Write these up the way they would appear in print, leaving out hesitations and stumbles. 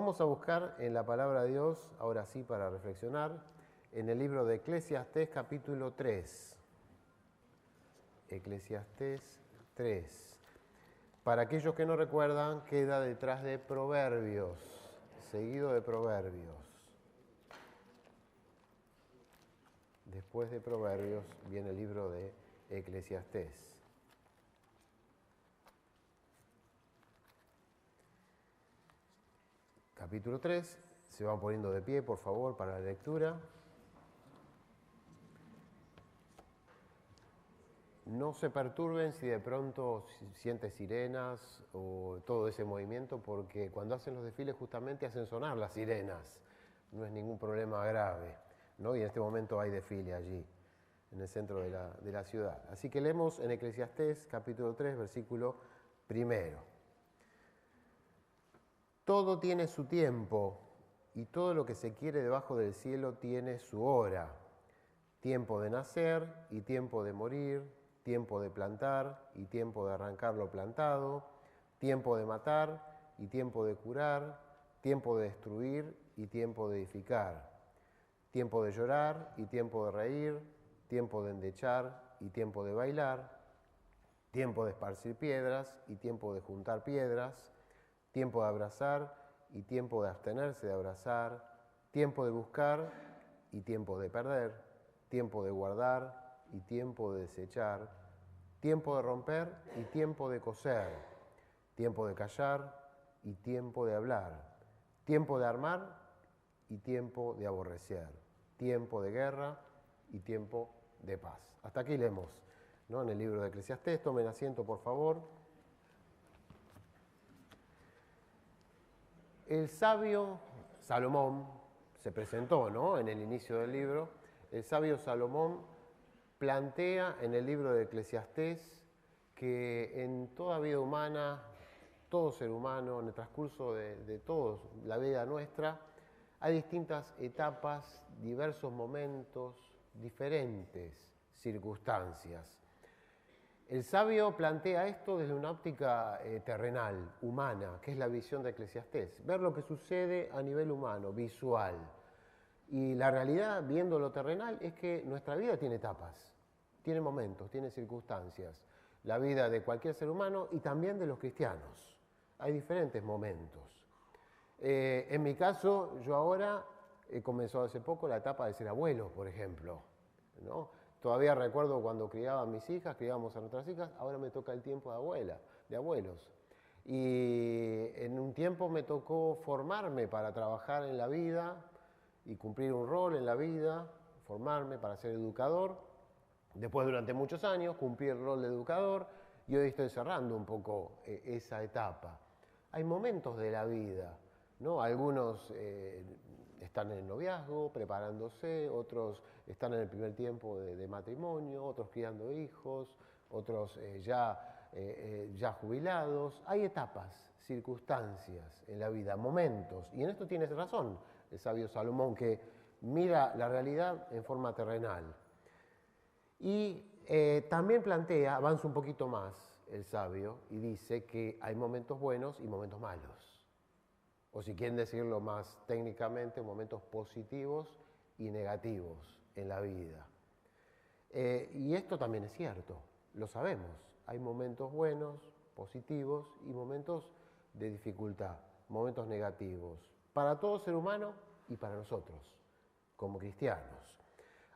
Vamos a buscar en la palabra de Dios, ahora sí para reflexionar, en el libro de Eclesiastés capítulo 3. Eclesiastés 3. Para aquellos que no recuerdan, queda detrás de Proverbios, seguido de Proverbios. Después de Proverbios viene el libro de Eclesiastés. Capítulo 3, se van poniendo de pie, por favor, para la lectura. No se perturben si de pronto sienten sirenas o todo ese movimiento, porque cuando hacen los desfiles justamente hacen sonar las sirenas. No es ningún problema grave, ¿no? Y en este momento hay desfile allí, en el centro de la ciudad. Así que leemos en Eclesiastés capítulo 3, versículo 1. Todo tiene su tiempo y todo lo que se quiere debajo del cielo tiene su hora. Tiempo de nacer y tiempo de morir, tiempo de plantar y tiempo de arrancar lo plantado, tiempo de matar y tiempo de curar, tiempo de destruir y tiempo de edificar, tiempo de llorar y tiempo de reír, tiempo de endechar y tiempo de bailar, tiempo de esparcir piedras y tiempo de juntar piedras, tiempo de abrazar y tiempo de abstenerse de abrazar, tiempo de buscar y tiempo de perder, tiempo de guardar y tiempo de desechar, tiempo de romper y tiempo de coser, tiempo de callar y tiempo de hablar, tiempo de armar y tiempo de aborrecer, tiempo de guerra y tiempo de paz. Hasta aquí leemos, ¿no? En el libro de Eclesiastés. Tomen asiento, por favor. El sabio Salomón se presentó, ¿no?, en el inicio del libro. El sabio Salomón plantea en el libro de Eclesiastés que en toda vida humana, todo ser humano, en el transcurso de toda la vida nuestra, hay distintas etapas, diversos momentos, diferentes circunstancias. El sabio plantea esto desde una óptica terrenal, humana, que es la visión de Eclesiastés. Ver lo que sucede a nivel humano, visual. Y la realidad, viendo lo terrenal, es que nuestra vida tiene etapas, tiene momentos, tiene circunstancias. La vida de cualquier ser humano y también de los cristianos. Hay diferentes momentos. En mi caso, yo ahora he comenzado hace poco la etapa de ser abuelo, por ejemplo, ¿no? Todavía recuerdo cuando criaba a mis hijas, criábamos a nuestras hijas, ahora me toca el tiempo de abuelos. Y en un tiempo me tocó formarme para trabajar en la vida y cumplir un rol en la vida, formarme para ser educador. Después, durante muchos años, cumplí el rol de educador y hoy estoy cerrando un poco esa etapa. Hay momentos de la vida, ¿no? Algunos están en el noviazgo, preparándose, otros están en el primer tiempo de matrimonio, otros criando hijos, otros ya jubilados. Hay etapas, circunstancias en la vida, momentos. Y en esto tienes razón el sabio Salomón, que mira la realidad en forma terrenal. Y también plantea, avanza un poquito más el sabio, y dice que hay momentos buenos y momentos malos. O si quieren decirlo más técnicamente, momentos positivos y negativos en la vida. Y esto también es cierto, lo sabemos. Hay momentos buenos, positivos y momentos de dificultad, momentos negativos, para todo ser humano y para nosotros, como cristianos.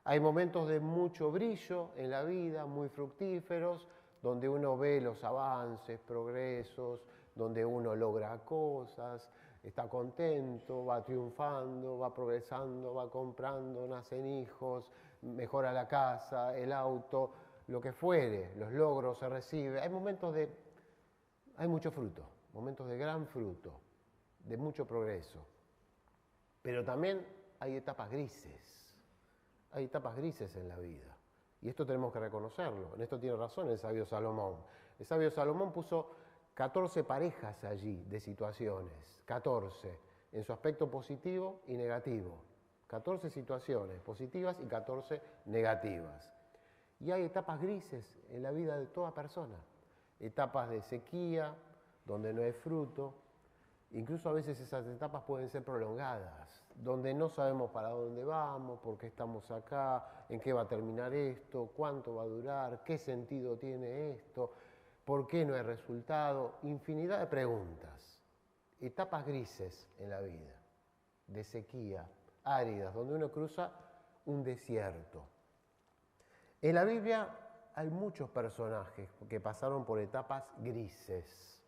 Hay momentos de mucho brillo en la vida, muy fructíferos, donde uno ve los avances, progresos, donde uno logra cosas, está contento, va triunfando, va progresando, va comprando, nacen hijos, mejora la casa, el auto, lo que fuere, los logros se reciben. Hay mucho fruto, momentos de gran fruto, de mucho progreso. Pero también hay etapas grises. Hay etapas grises en la vida. Y esto tenemos que reconocerlo. En esto tiene razón el sabio Salomón. El sabio Salomón puso 14 parejas allí de situaciones. 14. En su aspecto positivo y negativo. 14 situaciones positivas y 14 negativas. Y hay etapas grises en la vida de toda persona. Etapas de sequía, donde no hay fruto. Incluso a veces esas etapas pueden ser prolongadas, donde no sabemos para dónde vamos, por qué estamos acá, en qué va a terminar esto, cuánto va a durar, qué sentido tiene esto, por qué no hay resultado, infinidad de preguntas. Etapas grises en la vida, de sequía, áridas, donde uno cruza un desierto. En la Biblia hay muchos personajes que pasaron por etapas grises,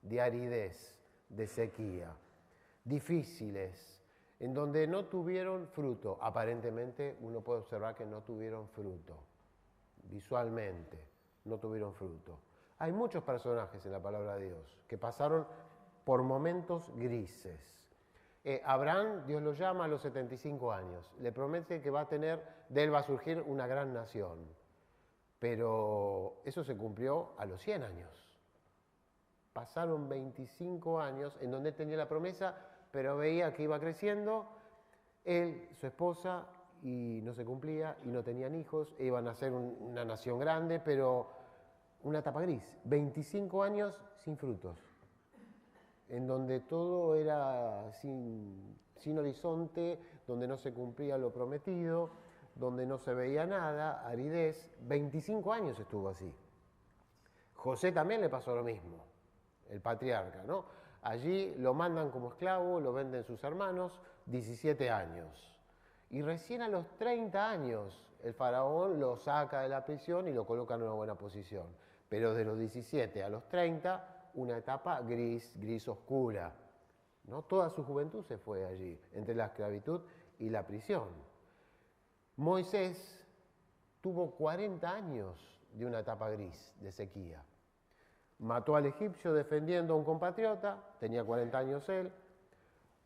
de aridez, de sequía, difíciles, en donde no tuvieron fruto. Aparentemente uno puede observar que no tuvieron fruto, visualmente no tuvieron fruto. Hay muchos personajes en la palabra de Dios que pasaron por momentos grises. Abraham, Dios lo llama a los 75 años, le promete que de él va a surgir una gran nación, pero eso se cumplió a los 100 años. Pasaron 25 años en donde él tenía la promesa, pero veía que iba creciendo, él, su esposa, y no se cumplía, y no tenían hijos, e iban a ser una nación grande, pero una etapa gris. 25 años sin frutos, en donde todo era sin horizonte, donde no se cumplía lo prometido, donde no se veía nada, aridez. 25 años estuvo así. José también le pasó lo mismo, el patriarca, ¿no? Allí lo mandan como esclavo, lo venden sus hermanos, 17 años. Y recién a los 30 años el faraón lo saca de la prisión y lo coloca en una buena posición. Pero de los 17 a los 30, una etapa gris oscura, ¿no? Toda su juventud se fue allí, entre la esclavitud y la prisión. Moisés tuvo 40 años de una etapa gris, de sequía. Mató al egipcio defendiendo a un compatriota, tenía 40 años él.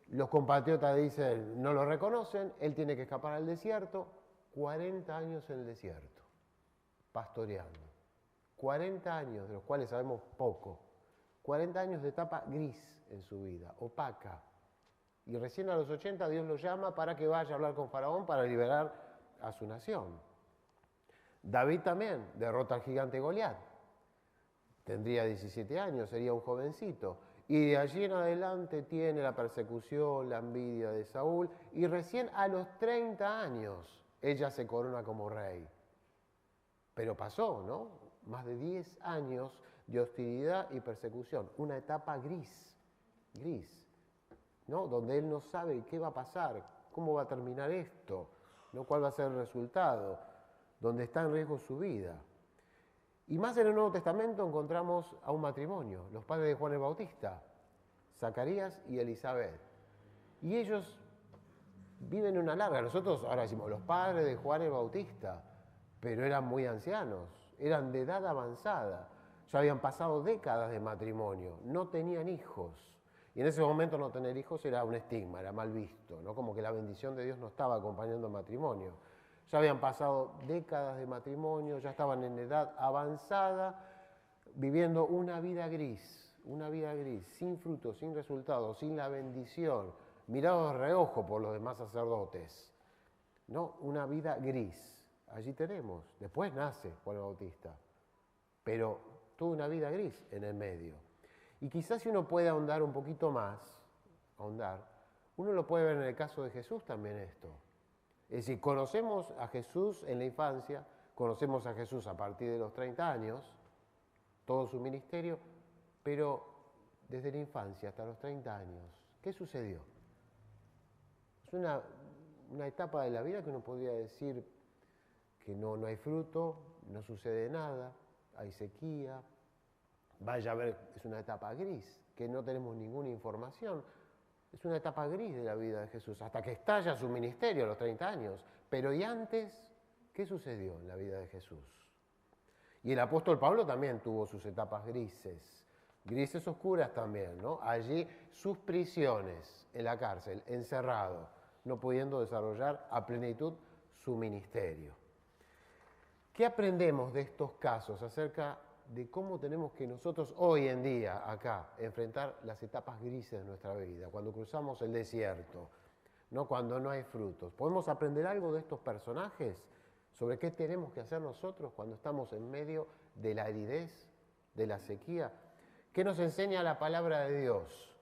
Los compatriotas dicen, no lo reconocen, él tiene que escapar al desierto. 40 años en el desierto, pastoreando. 40 años, de los cuales sabemos poco. 40 años de etapa gris en su vida, opaca. Y recién a los 80 Dios lo llama para que vaya a hablar con Faraón para liberar a su nación. David también derrota al gigante Goliat. Tendría 17 años, sería un jovencito. Y de allí en adelante tiene la persecución, la envidia de Saúl. Y recién a los 30 años ella se corona como rey. Pero pasó, ¿no? Más de 10 años de hostilidad y persecución. Una etapa gris, ¿no? Donde él no sabe qué va a pasar, cómo va a terminar esto, ¿no? Cuál va a ser el resultado, donde está en riesgo su vida. Y más en el Nuevo Testamento encontramos a un matrimonio, los padres de Juan el Bautista, Zacarías y Elizabeth. Y ellos viven una larga, nosotros ahora decimos los padres de Juan el Bautista, pero eran muy ancianos, eran de edad avanzada, ya habían pasado décadas de matrimonio, no tenían hijos. Y en ese momento no tener hijos era un estigma, era mal visto, ¿no? Como que la bendición de Dios no estaba acompañando el matrimonio. Ya habían pasado décadas de matrimonio, ya estaban en edad avanzada, viviendo una vida gris, sin fruto, sin resultado, sin la bendición, mirados de reojo por los demás sacerdotes. ¿No? Una vida gris. Allí tenemos. Después nace Juan el Bautista, pero tuvo una vida gris en el medio. Y quizás si uno puede ahondar un poquito más, uno lo puede ver en el caso de Jesús también esto. Es decir, conocemos a Jesús en la infancia, conocemos a Jesús a partir de los 30 años, todo su ministerio, pero desde la infancia hasta los 30 años, ¿qué sucedió? Es una etapa de la vida que uno podría decir que no hay fruto, no sucede nada, hay sequía, vaya a ver, es una etapa gris, que no tenemos ninguna información. Es una etapa gris de la vida de Jesús, hasta que estalla su ministerio a los 30 años. Pero ¿y antes qué sucedió en la vida de Jesús? Y el apóstol Pablo también tuvo sus etapas grises oscuras también, ¿no? Allí sus prisiones, en la cárcel, encerrado, no pudiendo desarrollar a plenitud su ministerio. ¿Qué aprendemos de estos casos acerca de cómo tenemos que nosotros hoy en día acá enfrentar las etapas grises de nuestra vida, cuando cruzamos el desierto, ¿no? Cuando no hay frutos? ¿Podemos aprender algo de estos personajes sobre qué tenemos que hacer nosotros cuando estamos en medio de la aridez, de la sequía? ¿Qué nos enseña la palabra de Dios?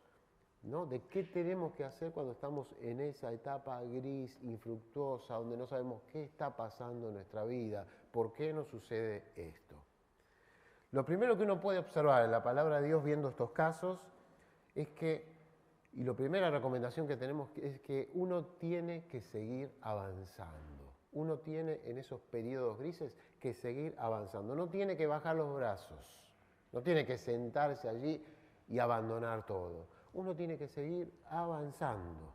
¿no? De qué tenemos que hacer cuando estamos en esa etapa gris, infructuosa, donde no sabemos qué está pasando en nuestra vida, por qué nos sucede esto. Lo primero que uno puede observar en la palabra de Dios viendo estos casos es que, y la primera recomendación que tenemos es que uno tiene que seguir avanzando. Uno tiene en esos periodos grises que seguir avanzando. No tiene que bajar los brazos, no tiene que sentarse allí y abandonar todo. Uno tiene que seguir avanzando.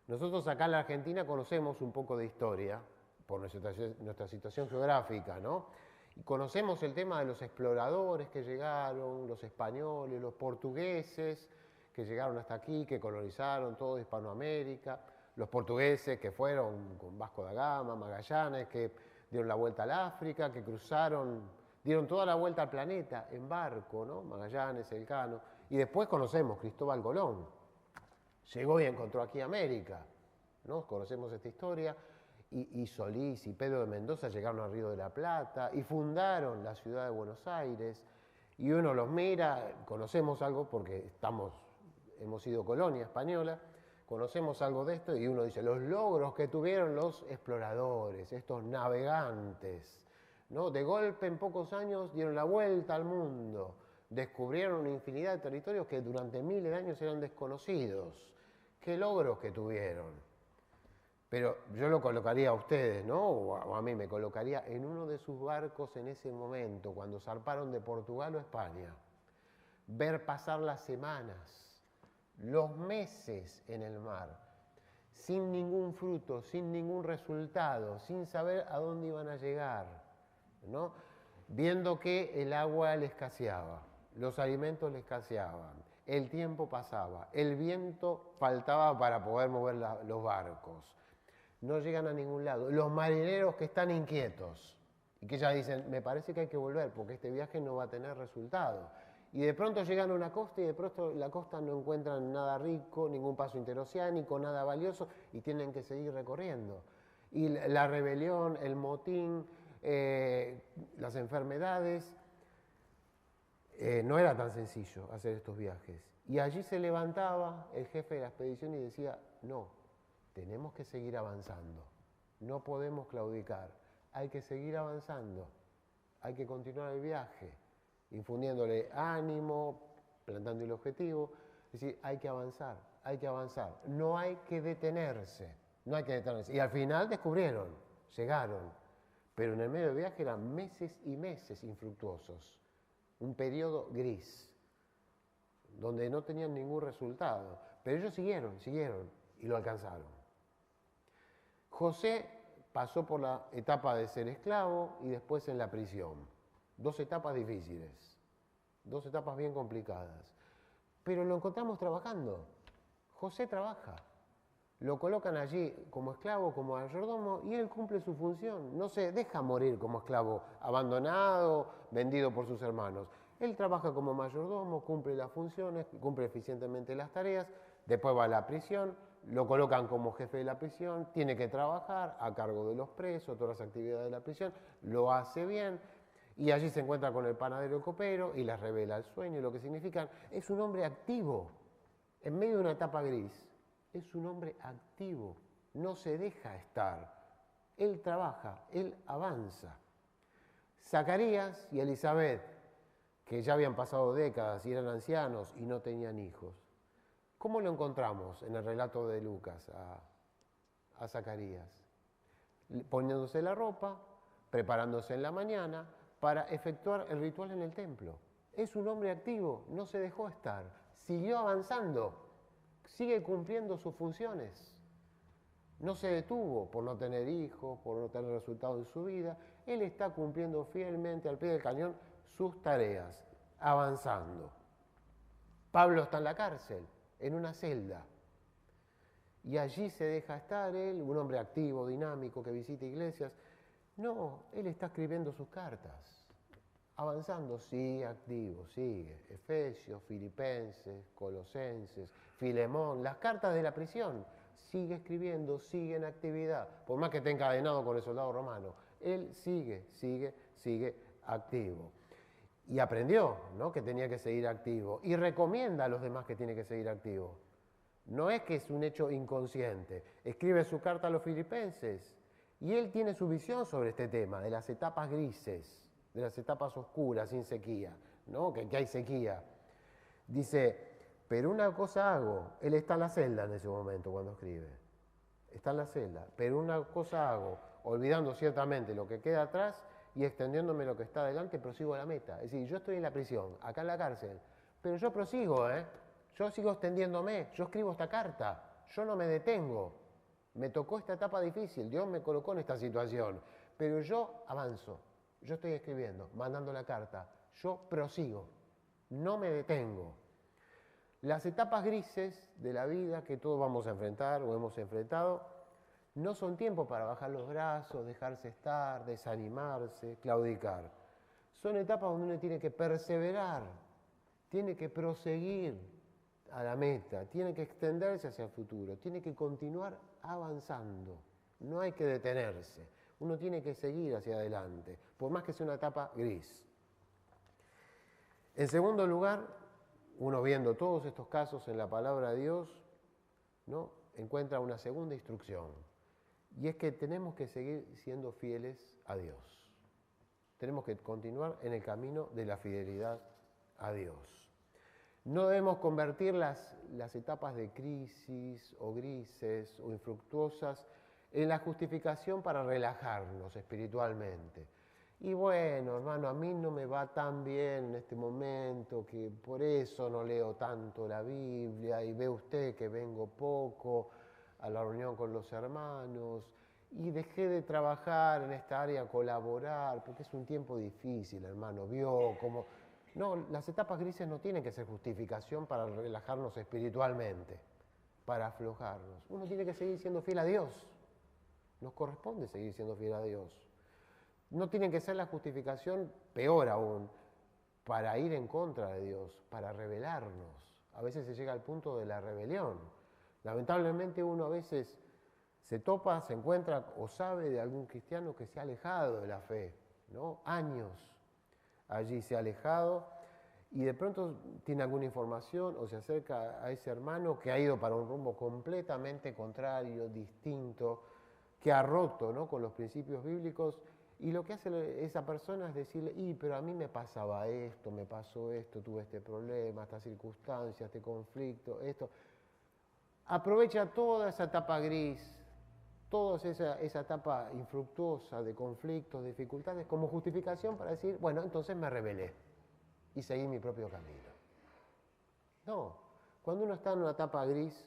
Nosotros acá en la Argentina conocemos un poco de historia por nuestra situación geográfica, ¿no? Y conocemos el tema de los exploradores que llegaron, los españoles, los portugueses que llegaron hasta aquí, que colonizaron toda Hispanoamérica, los portugueses que fueron con Vasco da Gama, Magallanes, que dieron la vuelta al África, que cruzaron, dieron toda la vuelta al planeta en barco, ¿no? Magallanes, Elcano, y después conocemos Cristóbal Colón. Llegó y encontró aquí América, ¿no? Conocemos esta historia. Y Solís y Pedro de Mendoza llegaron al Río de la Plata y fundaron la ciudad de Buenos Aires. Y uno los mira, conocemos algo porque hemos sido colonia española, conocemos algo de esto y uno dice, los logros que tuvieron los exploradores, estos navegantes, ¿no? De golpe en pocos años dieron la vuelta al mundo, descubrieron una infinidad de territorios que durante miles de años eran desconocidos. ¿Qué logros que tuvieron? Pero yo lo colocaría a ustedes, ¿no? O a mí me colocaría en uno de sus barcos en ese momento, cuando zarparon de Portugal o España. Ver pasar las semanas, los meses en el mar, sin ningún fruto, sin ningún resultado, sin saber a dónde iban a llegar, ¿no? Viendo que el agua les escaseaba, los alimentos les escaseaban, el tiempo pasaba, el viento faltaba para poder mover los barcos. No llegan a ningún lado. Los marineros que están inquietos y que ya dicen, me parece que hay que volver porque este viaje no va a tener resultado. Y de pronto llegan a una costa y de pronto en la costa no encuentran nada rico, ningún paso interoceánico, nada valioso y tienen que seguir recorriendo. Y la rebelión, el motín, las enfermedades, no era tan sencillo hacer estos viajes. Y allí se levantaba el jefe de la expedición y decía, no. Tenemos que seguir avanzando, no podemos claudicar, hay que seguir avanzando, hay que continuar el viaje, infundiéndole ánimo, plantando el objetivo, es decir, hay que avanzar, no hay que detenerse, no hay que detenerse. Y al final descubrieron, llegaron, pero en el medio del viaje eran meses y meses infructuosos, un periodo gris, donde no tenían ningún resultado, pero ellos siguieron y lo alcanzaron. José pasó por la etapa de ser esclavo y después en la prisión. Dos etapas difíciles, dos etapas bien complicadas. Pero lo encontramos trabajando. José trabaja. Lo colocan allí como esclavo, como mayordomo, y él cumple su función. No se deja morir como esclavo, abandonado, vendido por sus hermanos. Él trabaja como mayordomo, cumple las funciones, cumple eficientemente las tareas, después va a la prisión, lo colocan como jefe de la prisión, tiene que trabajar a cargo de los presos, todas las actividades de la prisión, lo hace bien, y allí se encuentra con el panadero copero y les revela el sueño y lo que significan. Es un hombre activo, en medio de una etapa gris, es un hombre activo, no se deja estar, él trabaja, él avanza. Zacarías y Elizabeth, que ya habían pasado décadas y eran ancianos y no tenían hijos. ¿Cómo lo encontramos en el relato de Lucas a Zacarías? Poniéndose la ropa, preparándose en la mañana para efectuar el ritual en el templo. Es un hombre activo, no se dejó estar, siguió avanzando, sigue cumpliendo sus funciones. No se detuvo por no tener hijos, por no tener resultados en su vida. Él está cumpliendo fielmente al pie del cañón sus tareas, avanzando. Pablo está en la cárcel, en una celda. Y allí se deja estar él, un hombre activo, dinámico, que visita iglesias. No, él está escribiendo sus cartas. Avanzando, sigue activo, sigue. Efesios, Filipenses, Colosenses, Filemón, las cartas de la prisión. Sigue escribiendo, sigue en actividad. Por más que esté encadenado con el soldado romano, él sigue activo. Y aprendió, ¿no?, que tenía que seguir activo. Y recomienda a los demás que tiene que seguir activo. No es que es un hecho inconsciente. Escribe su carta a los filipenses y él tiene su visión sobre este tema, de las etapas grises, de las etapas oscuras, sin sequía, ¿no? Que hay sequía. Dice, pero una cosa hago, él está en la celda en ese momento cuando escribe, está en la celda, pero una cosa hago, olvidando ciertamente lo que queda atrás y extendiéndome lo que está adelante, prosigo a la meta. Es decir, yo estoy en la prisión, acá en la cárcel, pero yo prosigo, yo sigo extendiéndome, yo escribo esta carta, yo no me detengo. Me tocó esta etapa difícil, Dios me colocó en esta situación, pero yo avanzo, yo estoy escribiendo, mandando la carta, yo prosigo, no me detengo. Las etapas grises de la vida que todos vamos a enfrentar o hemos enfrentado no son tiempo para bajar los brazos, dejarse estar, desanimarse, claudicar. Son etapas donde uno tiene que perseverar, tiene que proseguir a la meta, tiene que extenderse hacia el futuro, tiene que continuar avanzando. No hay que detenerse, uno tiene que seguir hacia adelante, por más que sea una etapa gris. En segundo lugar, uno viendo todos estos casos en la palabra de Dios, ¿no?, encuentra una segunda instrucción, y es que tenemos que seguir siendo fieles a Dios. Tenemos que continuar en el camino de la fidelidad a Dios. No debemos convertir las etapas de crisis o grises o infructuosas en la justificación para relajarnos espiritualmente. Y bueno, hermano, a mí no me va tan bien en este momento, que por eso no leo tanto la Biblia, y ve usted que vengo poco a la reunión con los hermanos, y dejé de trabajar en esta área, colaborar, porque es un tiempo difícil, hermano, vio cómo... No, las etapas grises no tienen que ser justificación para relajarnos espiritualmente, para aflojarnos. Uno tiene que seguir siendo fiel a Dios. Nos corresponde seguir siendo fiel a Dios. No tienen que ser la justificación, peor aún, para ir en contra de Dios, para rebelarnos. A veces se llega al punto de la rebelión. Lamentablemente uno a veces se topa, se encuentra o sabe de algún cristiano que se ha alejado de la fe, ¿no? Años allí se ha alejado y de pronto tiene alguna información o se acerca a ese hermano que ha ido para un rumbo completamente contrario, distinto, que ha roto, ¿no?, con los principios bíblicos, y lo que hace esa persona es decirle, pero a mí me pasaba esto, me pasó esto, tuve este problema, esta circunstancia, este conflicto, esto. Aprovecha toda esa etapa gris, toda esa etapa infructuosa de conflictos, dificultades, como justificación para decir, bueno, entonces me rebelé y seguí mi propio camino. No, cuando uno está en una etapa gris,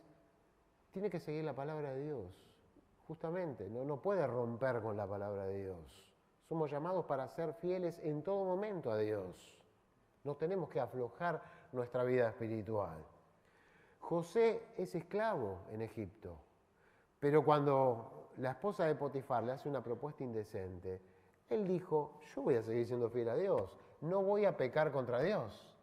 tiene que seguir la palabra de Dios, justamente, no puede romper con la palabra de Dios. Somos llamados para ser fieles en todo momento a Dios. No tenemos que aflojar nuestra vida espiritual. José es esclavo en Egipto, pero cuando la esposa de Potifar le hace una propuesta indecente, él dijo, yo voy a seguir siendo fiel a Dios, no voy a pecar contra Dios.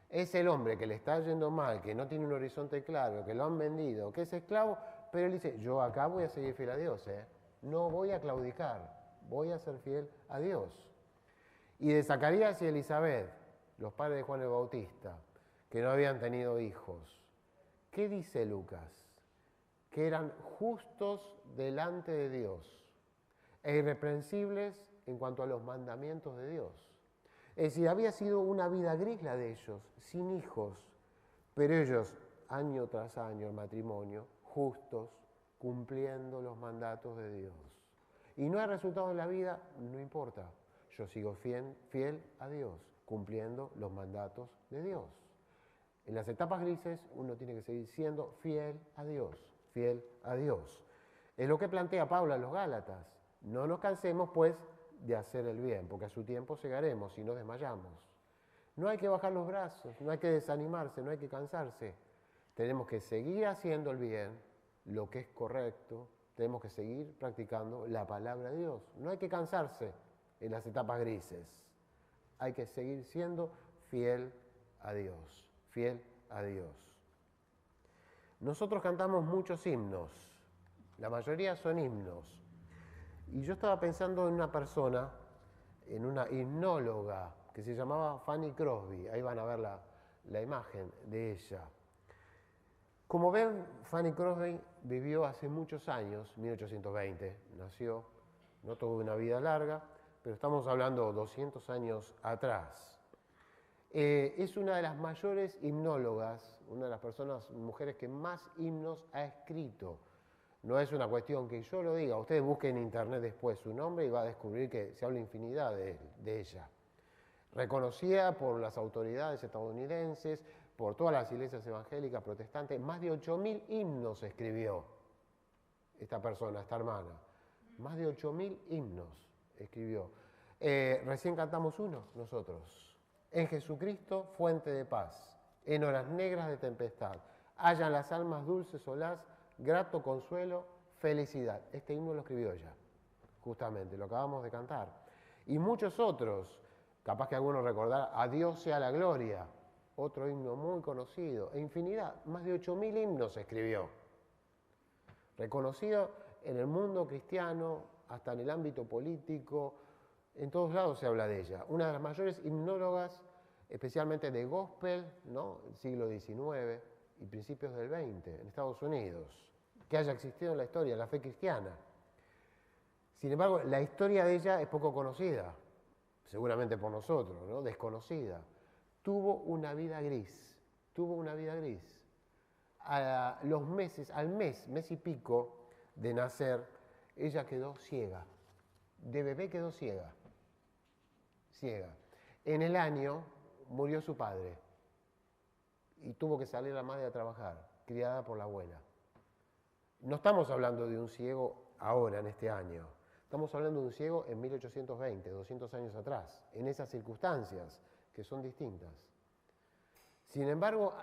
Es el hombre que le está yendo mal, que no tiene un horizonte claro, que lo han vendido, que es esclavo, pero él dice, yo acá voy a seguir fiel a Dios, no voy a claudicar, voy a ser fiel a Dios. Y de Zacarías y Elizabeth, los padres de Juan el Bautista, que no habían tenido hijos, ¿qué dice Lucas? Que eran justos delante de Dios e irreprensibles en cuanto a los mandamientos de Dios. Es decir, había sido una vida gris la de ellos, sin hijos, pero ellos, año tras año, el matrimonio, justos, cumpliendo los mandatos de Dios. Y no hay resultado en la vida, no importa. Yo sigo fiel a Dios, cumpliendo los mandatos de Dios. En las etapas grises uno tiene que seguir siendo fiel a Dios, fiel a Dios. Es lo que plantea Pablo a los Gálatas. No nos cansemos, pues, de hacer el bien, porque a su tiempo segaremos y no desmayamos. No hay que bajar los brazos, no hay que desanimarse, no hay que cansarse. Tenemos que seguir haciendo el bien, lo que es correcto, tenemos que seguir practicando la palabra de Dios. No hay que cansarse en las etapas grises. Hay que seguir siendo fiel a Dios, fiel a Dios. Nosotros cantamos muchos himnos, la mayoría son himnos. Y yo estaba pensando en una persona, en una himnóloga que se llamaba Fanny Crosby. Ahí van a ver la imagen de ella. Como ven, Fanny Crosby vivió hace muchos años, 1820 nació, no tuvo una vida larga, pero estamos hablando 200 años atrás. Es una de las mayores himnólogas, una de las mujeres que más himnos ha escrito. No es una cuestión que yo lo diga, ustedes busquen en internet después su nombre y va a descubrir que se habla infinidad de ella. Reconocida por las autoridades estadounidenses, por todas las iglesias evangélicas protestantes, más de 8.000 himnos escribió esta persona, esta hermana. Más de 8.000 himnos escribió. Recién cantamos uno nosotros. En Jesucristo, fuente de paz, en horas negras de tempestad, hallan las almas dulce solaz, grato consuelo, felicidad. Este himno lo escribió ella, justamente, lo acabamos de cantar. Y muchos otros, capaz que algunos recordarán, A Dios sea la gloria, otro himno muy conocido, e infinidad, más de 8.000 himnos escribió. Reconocido en el mundo cristiano, hasta en el ámbito político, en todos lados se habla de ella. Una de las mayores himnólogas, especialmente de gospel, ¿no? El siglo XIX y principios del XX, en Estados Unidos, que haya existido en la historia, la fe cristiana. Sin embargo, la historia de ella es poco conocida, seguramente por nosotros, ¿no? Desconocida. Tuvo una vida gris. Al mes y pico de nacer, ella quedó ciega. De bebé quedó ciega. En el año murió su padre y tuvo que salir la madre a trabajar, criada por la abuela. No estamos hablando de un ciego ahora, en este año. Estamos hablando de un ciego en 1820, 200 años atrás, en esas circunstancias que son distintas. Sin embargo,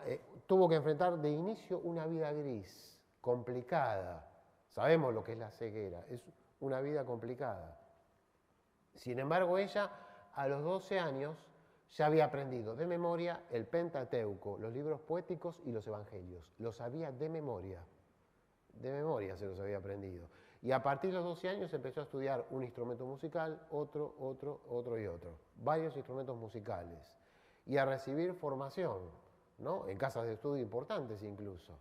tuvo que enfrentar de inicio una vida gris, complicada. Sabemos lo que es la ceguera, es una vida complicada. Sin embargo, ella a los 12 años ya había aprendido de memoria el Pentateuco, los libros poéticos y los evangelios. Los sabía de memoria se los había aprendido. Y a partir de los 12 años empezó a estudiar un instrumento musical, otro y otro. Varios instrumentos musicales. Y a recibir formación, ¿no? En casas de estudio importantes incluso.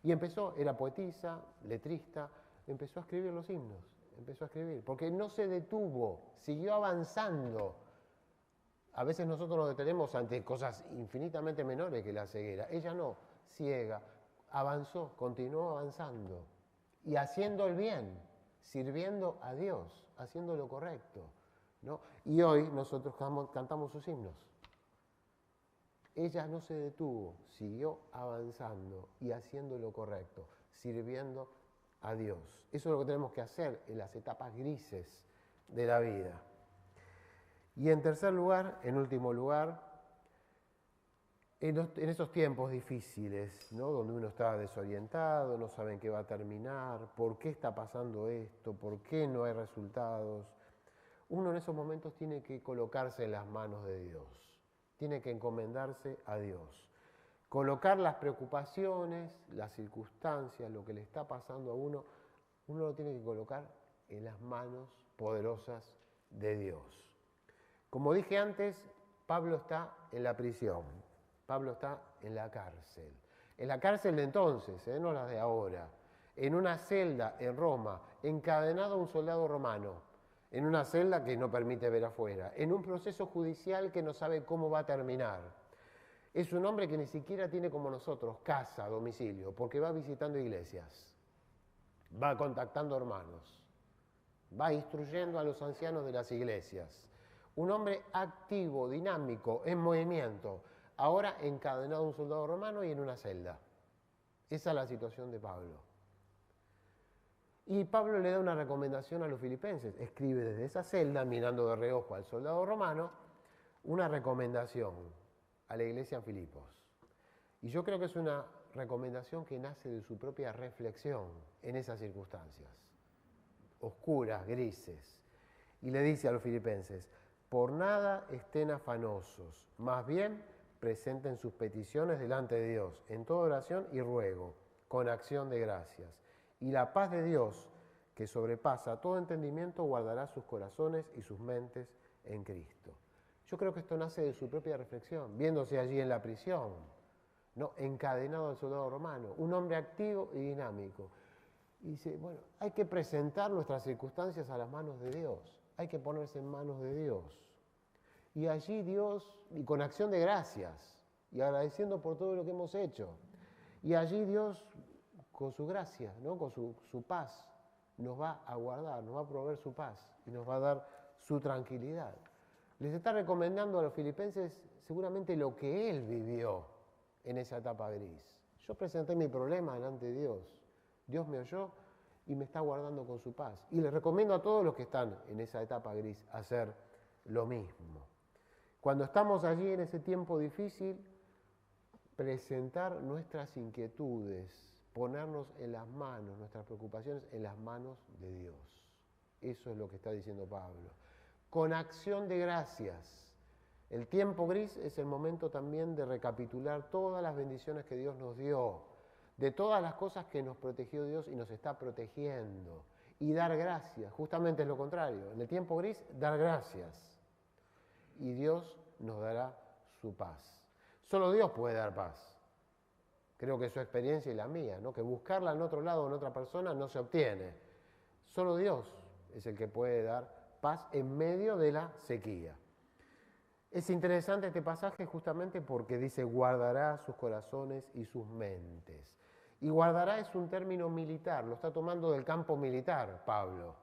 Y era poetisa, letrista, empezó a escribir los himnos. Porque no se detuvo, siguió avanzando. A veces nosotros nos detenemos ante cosas infinitamente menores que la ceguera. Ella no, ciega, avanzó, continuó avanzando y haciendo el bien, sirviendo a Dios, haciendo lo correcto, ¿no? Y hoy nosotros cantamos sus himnos. Ella no se detuvo, siguió avanzando y haciendo lo correcto, sirviendo a Dios. Eso es lo que tenemos que hacer en las etapas grises de la vida. Y en tercer lugar, en último lugar, en esos tiempos difíciles, ¿no? Donde uno está desorientado, no sabe en qué va a terminar, por qué está pasando esto, por qué no hay resultados, uno en esos momentos tiene que colocarse en las manos de Dios, tiene que encomendarse a Dios. Colocar las preocupaciones, las circunstancias, lo que le está pasando a uno lo tiene que colocar en las manos poderosas de Dios. Como dije antes, Pablo está en la prisión, Pablo está en la cárcel. En la cárcel de entonces, no la de ahora, en una celda en Roma, encadenado a un soldado romano, en una celda que no permite ver afuera, en un proceso judicial que no sabe cómo va a terminar. Es un hombre que ni siquiera tiene como nosotros casa, domicilio, porque va visitando iglesias, va contactando hermanos, va instruyendo a los ancianos de las iglesias. Un hombre activo, dinámico, en movimiento, ahora encadenado a un soldado romano y en una celda. Esa es la situación de Pablo. Y Pablo le da una recomendación a los filipenses. Escribe desde esa celda, mirando de reojo al soldado romano, una recomendación a la iglesia en Filipos. Y yo creo que es una recomendación que nace de su propia reflexión en esas circunstancias oscuras, grises. Y le dice a los filipenses: por nada estén afanosos, más bien presenten sus peticiones delante de Dios, en toda oración y ruego, con acción de gracias. Y la paz de Dios, que sobrepasa todo entendimiento, guardará sus corazones y sus mentes en Cristo. Yo creo que esto nace de su propia reflexión, viéndose allí en la prisión, ¿no? Encadenado al soldado romano, un hombre activo y dinámico. Y dice, bueno, hay que presentar nuestras circunstancias a las manos de Dios, hay que ponerse en manos de Dios. Y allí Dios, y con acción de gracias, y agradeciendo por todo lo que hemos hecho, y allí Dios, con su gracia, ¿no? Con su paz, nos va a guardar, nos va a proveer su paz y nos va a dar su tranquilidad. Les está recomendando a los filipenses seguramente lo que él vivió en esa etapa gris. Yo presenté mi problema delante de Dios. Dios me oyó y me está guardando con su paz. Y les recomiendo a todos los que están en esa etapa gris hacer lo mismo. Cuando estamos allí en ese tiempo difícil, presentar nuestras inquietudes, ponernos en las manos, nuestras preocupaciones en las manos de Dios. Eso es lo que está diciendo Pablo. Con acción de gracias. El tiempo gris es el momento también de recapitular todas las bendiciones que Dios nos dio, de todas las cosas que nos protegió Dios y nos está protegiendo. Y dar gracias, justamente es lo contrario. En el tiempo gris, dar gracias. Y Dios nos dará su paz. Solo Dios puede dar paz. Creo que su experiencia y la mía, ¿no? Que buscarla en otro lado, en otra persona, no se obtiene. Solo Dios es el que puede dar paz en medio de la sequía. Es interesante este pasaje justamente porque dice guardará sus corazones y sus mentes. Y guardará es un término militar, lo está tomando del campo militar Pablo.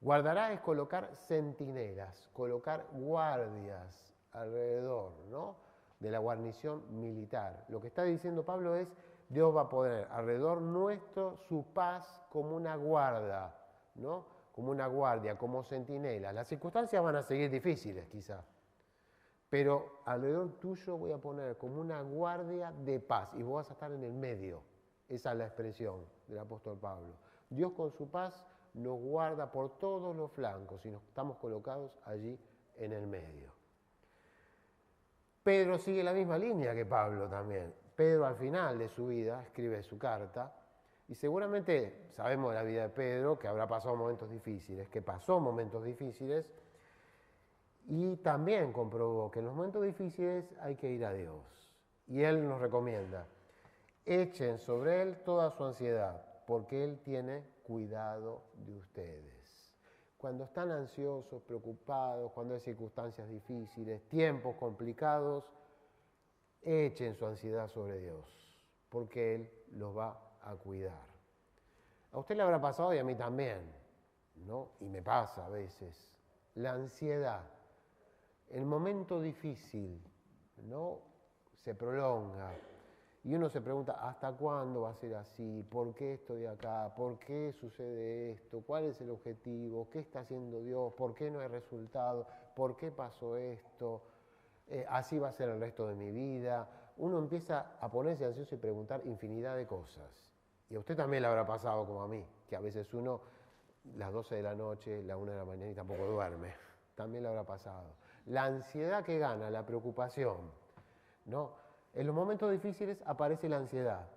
Guardará es colocar centinelas, colocar guardias alrededor, ¿no? De la guarnición militar. Lo que está diciendo Pablo es, Dios va a poner alrededor nuestro su paz como una guarda, ¿no? Como una guardia, como centinela. Las circunstancias van a seguir difíciles quizá, pero alrededor tuyo voy a poner como una guardia de paz y vos vas a estar en el medio. Esa es la expresión del apóstol Pablo. Dios con su paz nos guarda por todos los flancos y nos estamos colocados allí en el medio. Pedro sigue la misma línea que Pablo también. Pedro al final de su vida escribe su carta y seguramente sabemos de la vida de Pedro que habrá pasado momentos difíciles, que pasó momentos difíciles y también comprobó que en los momentos difíciles hay que ir a Dios. Y Él nos recomienda, echen sobre Él toda su ansiedad porque Él tiene cuidado de ustedes. Cuando están ansiosos, preocupados, cuando hay circunstancias difíciles, tiempos complicados, echen su ansiedad sobre Dios, porque Él los va a cuidar. A usted le habrá pasado y a mí también, ¿no? Y me pasa a veces. La ansiedad, el momento difícil, ¿no? Se prolonga. Y uno se pregunta, ¿hasta cuándo va a ser así? ¿Por qué estoy acá? ¿Por qué sucede esto? ¿Cuál es el objetivo? ¿Qué está haciendo Dios? ¿Por qué no hay resultado? ¿Por qué pasó esto? ¿Así va a ser el resto de mi vida? Uno empieza a ponerse ansioso y preguntar infinidad de cosas. Y a usted también le habrá pasado como a mí, que a veces uno, las 12 de la noche, la 1 de la mañana y tampoco duerme. También le habrá pasado. La ansiedad que gana, la preocupación, ¿no? En los momentos difíciles aparece la ansiedad,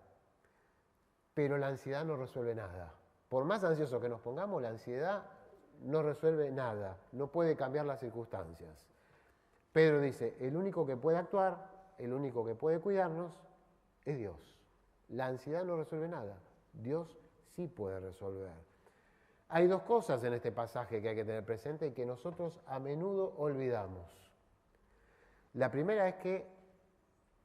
pero la ansiedad no resuelve nada. Por más ansioso que nos pongamos, la ansiedad no resuelve nada, no puede cambiar las circunstancias. Pedro dice, el único que puede actuar, el único que puede cuidarnos, es Dios. La ansiedad no resuelve nada, Dios sí puede resolver. Hay dos cosas en este pasaje que hay que tener presente y que nosotros a menudo olvidamos. La primera es que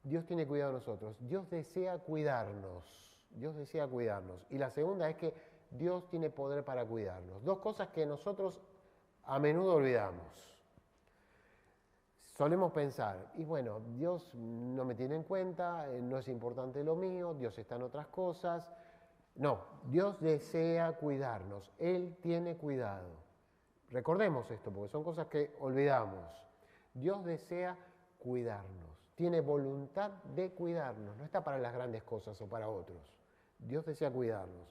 Dios tiene cuidado de nosotros. Dios desea cuidarnos. Dios desea cuidarnos. Y la segunda es que Dios tiene poder para cuidarnos. Dos cosas que nosotros a menudo olvidamos. Solemos pensar, y bueno, Dios no me tiene en cuenta, no es importante lo mío, Dios está en otras cosas. No, Dios desea cuidarnos. Él tiene cuidado. Recordemos esto, porque son cosas que olvidamos. Dios desea cuidarnos. Tiene voluntad de cuidarnos, no está para las grandes cosas o para otros. Dios desea cuidarnos.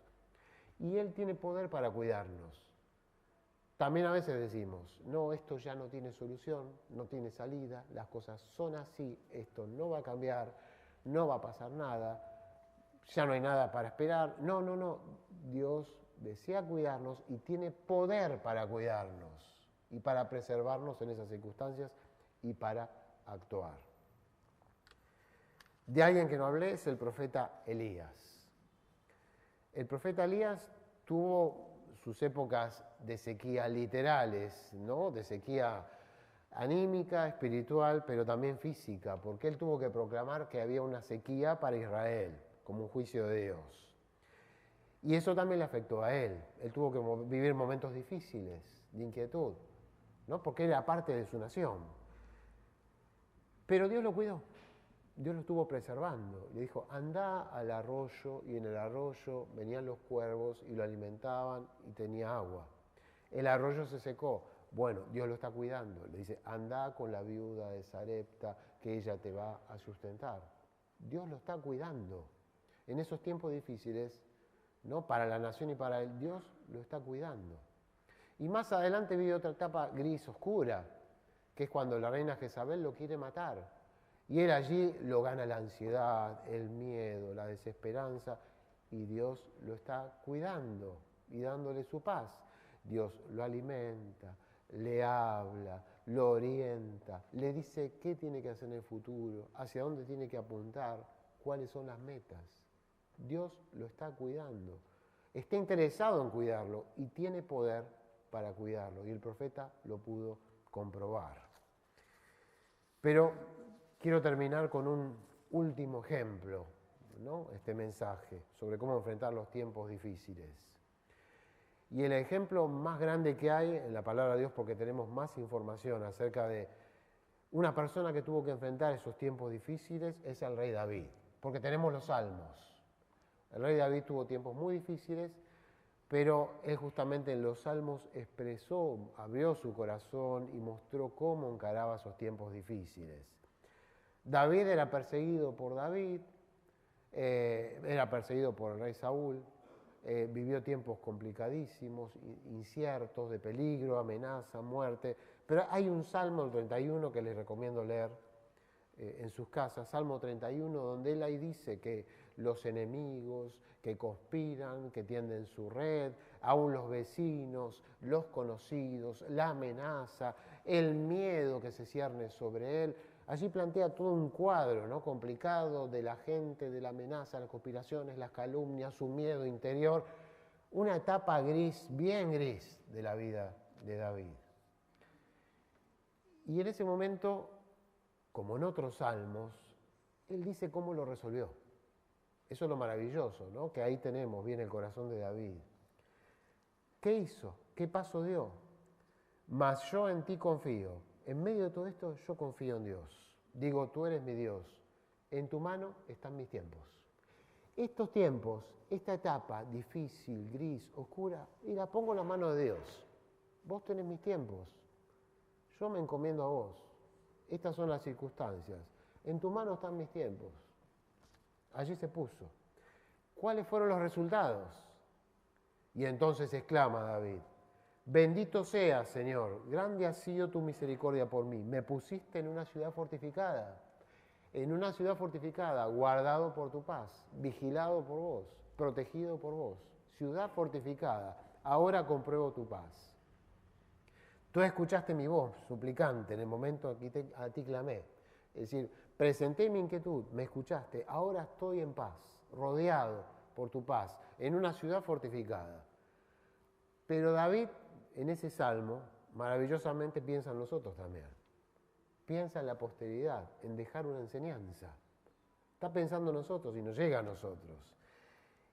Y Él tiene poder para cuidarnos. También a veces decimos, no, esto ya no tiene solución, no tiene salida, las cosas son así, esto no va a cambiar, no va a pasar nada, ya no hay nada para esperar. No, no, no, Dios desea cuidarnos y tiene poder para cuidarnos y para preservarnos en esas circunstancias y para actuar. De alguien que no hablé es el profeta Elías. El profeta Elías tuvo sus épocas de sequía literales, ¿no? De sequía anímica, espiritual, pero también física, porque él tuvo que proclamar que había una sequía para Israel, como un juicio de Dios. Y eso también le afectó a él. Él tuvo que vivir momentos difíciles, de inquietud, ¿no? Porque era parte de su nación. Pero Dios lo cuidó. Dios lo estuvo preservando. Le dijo, anda al arroyo, y en el arroyo venían los cuervos y lo alimentaban y tenía agua. El arroyo se secó. Bueno, Dios lo está cuidando. Le dice, anda con la viuda de Sarepta, que ella te va a sustentar. Dios lo está cuidando. En esos tiempos difíciles, ¿no? Para la nación y para él, Dios lo está cuidando. Y más adelante vive otra etapa gris, oscura, que es cuando la reina Jezabel lo quiere matar. Y él allí lo gana la ansiedad, el miedo, la desesperanza, y Dios lo está cuidando y dándole su paz. Dios lo alimenta, le habla, lo orienta, le dice qué tiene que hacer en el futuro, hacia dónde tiene que apuntar, cuáles son las metas. Dios lo está cuidando, está interesado en cuidarlo y tiene poder para cuidarlo. Y el profeta lo pudo comprobar. Pero quiero terminar con un último ejemplo, ¿no? Este mensaje sobre cómo enfrentar los tiempos difíciles. Y el ejemplo más grande que hay en la palabra de Dios, porque tenemos más información acerca de una persona que tuvo que enfrentar esos tiempos difíciles, es el rey David, porque tenemos los salmos. El rey David tuvo tiempos muy difíciles, pero él justamente en los salmos expresó, abrió su corazón y mostró cómo encaraba esos tiempos difíciles. David era perseguido por David, era perseguido por el rey Saúl, vivió tiempos complicadísimos, inciertos, de peligro, amenaza, muerte. Pero hay un Salmo, el 31, que les recomiendo leer en sus casas, Salmo 31, donde él ahí dice que los enemigos que conspiran, que tienden su red, aún los vecinos, los conocidos, la amenaza, el miedo que se cierne sobre él. Allí plantea todo un cuadro, ¿no? Complicado de la gente, de la amenaza, las conspiraciones, las calumnias, su miedo interior. Una etapa gris, bien gris, de la vida de David. Y en ese momento, como en otros salmos, él dice cómo lo resolvió. Eso es lo maravilloso, ¿no? Que ahí tenemos bien el corazón de David. ¿Qué hizo? ¿Qué paso dio? Mas yo en ti confío. En medio de todo esto, yo confío en Dios. Digo, tú eres mi Dios. En tu mano están mis tiempos. Estos tiempos, esta etapa difícil, gris, oscura, y la pongo en la mano de Dios. Vos tenés mis tiempos. Yo me encomiendo a vos. Estas son las circunstancias. En tu mano están mis tiempos. Allí se puso. ¿Cuáles fueron los resultados? Y entonces exclama David, bendito seas, Señor, grande ha sido tu misericordia por mí. Me pusiste en una ciudad fortificada, guardado por tu paz, vigilado por vos, protegido por vos. Ciudad fortificada, ahora compruebo tu paz. Tú escuchaste mi voz, suplicante, en el momento que a ti clamé. Es decir, presenté mi inquietud, me escuchaste, ahora estoy en paz, rodeado por tu paz, en una ciudad fortificada. Pero David, en ese salmo, maravillosamente piensa en nosotros también. Piensa en la posteridad, en dejar una enseñanza. Está pensando en nosotros y nos llega a nosotros.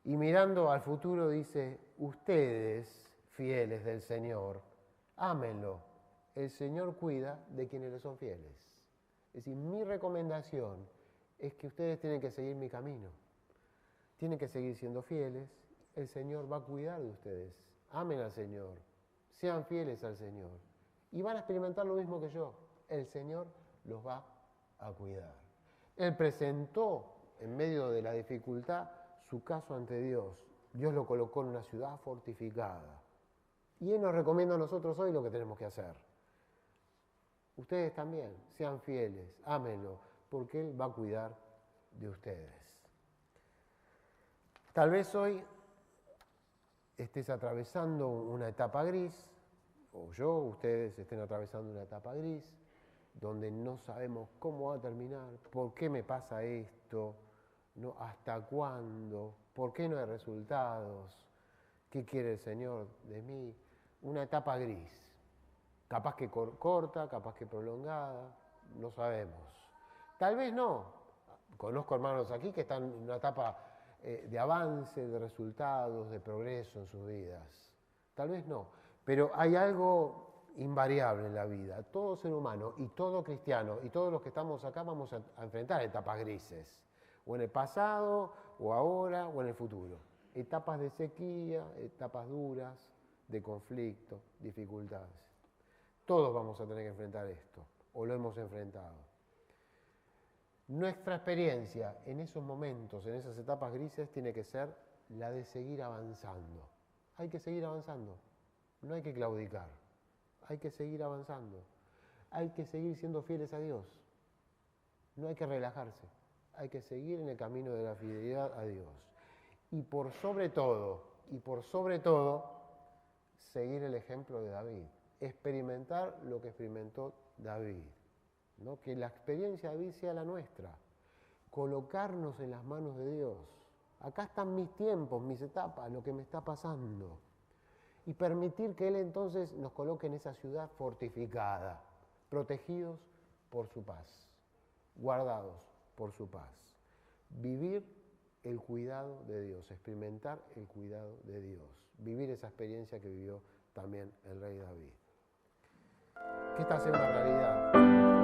Y mirando al futuro dice, ustedes, fieles del Señor, ámenlo. El Señor cuida de quienes le son fieles. Es decir, mi recomendación es que ustedes tienen que seguir mi camino. Tienen que seguir siendo fieles. El Señor va a cuidar de ustedes. Amen al Señor. Sean fieles al Señor. Y van a experimentar lo mismo que yo. El Señor los va a cuidar. Él presentó en medio de la dificultad su caso ante Dios. Dios lo colocó en una ciudad fortificada. Y Él nos recomienda a nosotros hoy lo que tenemos que hacer. Ustedes también, sean fieles, ámenlo, porque Él va a cuidar de ustedes. Tal vez hoy estés atravesando una etapa gris, o ustedes estén atravesando una etapa gris, donde no sabemos cómo va a terminar, por qué me pasa esto, ¿no? ¿Hasta cuándo? ¿Por qué no hay resultados? ¿Qué quiere el Señor de mí? Una etapa gris, capaz que corta, capaz que prolongada, no sabemos. Tal vez no. Conozco hermanos aquí que están en una etapa de avance, de resultados, de progreso en sus vidas. Tal vez no, pero hay algo invariable en la vida. Todo ser humano y todo cristiano y todos los que estamos acá vamos a enfrentar etapas grises, o en el pasado, o ahora, o en el futuro. Etapas de sequía, etapas duras, de conflicto, dificultades. Todos vamos a tener que enfrentar esto, o lo hemos enfrentado. Nuestra experiencia en esos momentos, en esas etapas grises, tiene que ser la de seguir avanzando. Hay que seguir avanzando, no hay que claudicar, hay que seguir avanzando, hay que seguir siendo fieles a Dios, no hay que relajarse, hay que seguir en el camino de la fidelidad a Dios. Y por sobre todo, seguir el ejemplo de David, experimentar lo que experimentó David, ¿no? Que la experiencia de David sea la nuestra, colocarnos en las manos de Dios. Acá están mis tiempos, mis etapas, lo que me está pasando. Y permitir que Él entonces nos coloque en esa ciudad fortificada, protegidos por su paz, guardados por su paz. Vivir el cuidado de Dios, experimentar el cuidado de Dios, vivir esa experiencia que vivió también el rey David. Que esta sea una realidad.